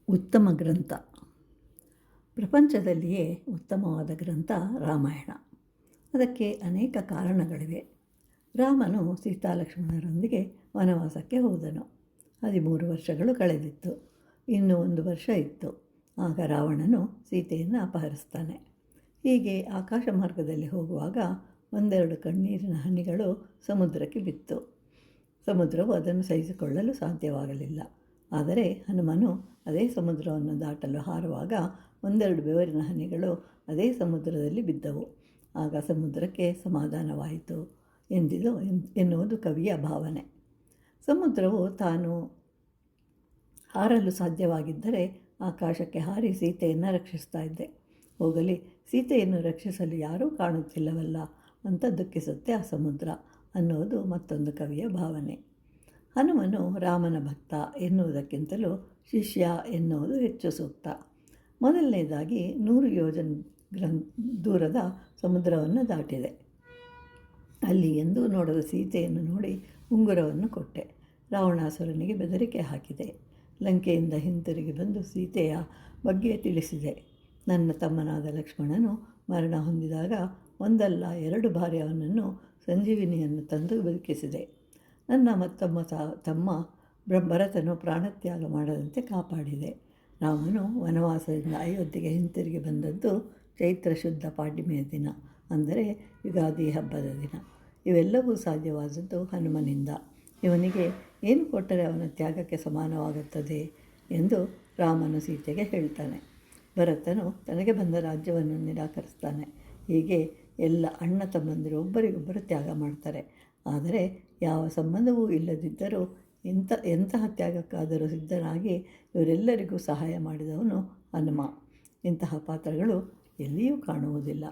ಉತ್ತಮ ಗ್ರಂಥ. ಪ್ರಪಂಚದಲ್ಲಿಯೇ ಉತ್ತಮವಾದ ಗ್ರಂಥ ರಾಮಾಯಣ. ಅದಕ್ಕೆ ಅನೇಕ ಕಾರಣಗಳಿವೆ. ರಾಮನು ಸೀತಾಲಕ್ಷ್ಮಣರೊಂದಿಗೆ ವನವಾಸಕ್ಕೆ ಹೋದನು. 13 ವರ್ಷಗಳು ಕಳೆದಿತ್ತು. ಇನ್ನೂ 1 ವರ್ಷ ಇತ್ತು. ಆಗ ರಾವಣನು ಸೀತೆಯನ್ನು ಅಪಹರಿಸ್ತಾನೆ. ಹೀಗೆ ಆಕಾಶ ಮಾರ್ಗದಲ್ಲಿ ಹೋಗುವಾಗ ಒಂದೆರಡು ಕಣ್ಣೀರಿನ ಹನಿಗಳು ಸಮುದ್ರಕ್ಕೆ ಬಿತ್ತು. ಸಮುದ್ರವು ಅದನ್ನು ಸಹಿಸಿಕೊಳ್ಳಲು ಸಾಧ್ಯವಾಗಲಿಲ್ಲ. ಆದರೆ ಹನುಮನು ಅದೇ ಸಮುದ್ರವನ್ನು ದಾಟಲು ಹಾರುವಾಗ ಒಂದೆರಡು ಬೆವರಿನ ಹನಿಗಳು ಅದೇ ಸಮುದ್ರದಲ್ಲಿ ಬಿದ್ದವು. ಆಗ ಸಮುದ್ರಕ್ಕೆ ಸಮಾಧಾನವಾಯಿತು ಎನ್ನುವುದು ಕವಿಯ ಭಾವನೆ. ಸಮುದ್ರವು ತಾನು ಹಾರಲು ಸಾಧ್ಯವಾಗಿದ್ದರೆ ಆಕಾಶಕ್ಕೆ ಹಾರಿ ಸೀತೆಯನ್ನು ರಕ್ಷಿಸ್ತಾ ಇದ್ದೆ. ಹೋಗಲಿ, ಸೀತೆಯನ್ನು ರಕ್ಷಿಸಲು ಯಾರೂ ಕಾಣುತ್ತಿಲ್ಲವಲ್ಲ ಅಂತ ದುಃಖಿಸುತ್ತೆ ಆ ಸಮುದ್ರ ಅನ್ನೋದು ಮತ್ತೊಂದು ಕವಿಯ ಭಾವನೆ. ಹನುಮನು ರಾಮನ ಭಕ್ತ ಎನ್ನುವುದಕ್ಕಿಂತಲೂ ಶಿಷ್ಯ ಎನ್ನುವುದು ಹೆಚ್ಚು ಸೂಕ್ತ. ಮೊದಲನೇದಾಗಿ 100 ಯೋಜನ ದೂರದ ಸಮುದ್ರವನ್ನು ದಾಟಿದೆ. ಅಲ್ಲಿ ಎಂದೂ ನೋಡದ ಸೀತೆಯನ್ನು ನೋಡಿ ಉಂಗುರವನ್ನು ಕೊಟ್ಟೆ. ರಾವಣಾಸುರನಿಗೆ ಬೆದರಿಕೆ ಹಾಕಿದೆ. ಲಂಕೆಯಿಂದ ಹಿಂತಿರುಗಿ ಬಂದು ಸೀತೆಯ ಬಗ್ಗೆ ತಿಳಿಸಿದೆ. ನನ್ನ ತಮ್ಮನಾದ ಲಕ್ಷ್ಮಣನು ಮರಣ ಹೊಂದಿದಾಗ ಒಂದಲ್ಲ 2 ಬಾರಿ ಅವನನ್ನು ಸಂಜೀವಿನಿಯನ್ನು ತಂದು ಬದುಕಿಸಿದೆ. ನನ್ನ ಮತ್ತೊಮ್ಮ ತಮ್ಮ ಭರತನು ಪ್ರಾಣತ್ಯಾಗ ಮಾಡದಂತೆ ಕಾಪಾಡಿದೆ. ರಾಮನು ವನವಾಸದಿಂದ ಅಯೋಧ್ಯೆಗೆ ಹಿಂತಿರುಗಿ ಬಂದದ್ದು ಚೈತ್ರ ಶುದ್ಧ ಪಾಡ್ಯಮಿಯ ದಿನ, ಅಂದರೆ ಯುಗಾದಿ ಹಬ್ಬದ ದಿನ. ಇವೆಲ್ಲವೂ ಸಾಧ್ಯವಾದದ್ದು ಹನುಮನಿಂದ. ಇವನಿಗೆ ಏನು ಕೊಟ್ಟರೆ ಅವನ ತ್ಯಾಗಕ್ಕೆ ಸಮಾನವಾಗುತ್ತದೆ ಎಂದು ರಾಮನು ಸೀತೆಗೆ ಹೇಳ್ತಾನೆ. ಭರತನು ತನಗೆ ಬಂದ ರಾಜ್ಯವನ್ನು ನಿರಾಕರಿಸ್ತಾನೆ. ಹೀಗೆ ಎಲ್ಲ ಅಣ್ಣ ತಮ್ಮಂದಿರು ಒಬ್ಬರಿಗೊಬ್ಬರು ತ್ಯಾಗ ಮಾಡ್ತಾರೆ. ಆದರೆ ಯಾವ ಸಂಬಂಧವೂ ಇಲ್ಲದಿದ್ದರೂ ಎಂತಹ ತ್ಯಾಗಕ್ಕಾದರೂ ಸಿದ್ಧನಾಗಿ ಇವರೆಲ್ಲರಿಗೂ ಸಹಾಯ ಮಾಡಿದವನು ಹನುಮ. ಇಂತಹ ಪಾತ್ರಗಳು ಎಲ್ಲಿಯೂ ಕಾಣುವುದಿಲ್ಲ.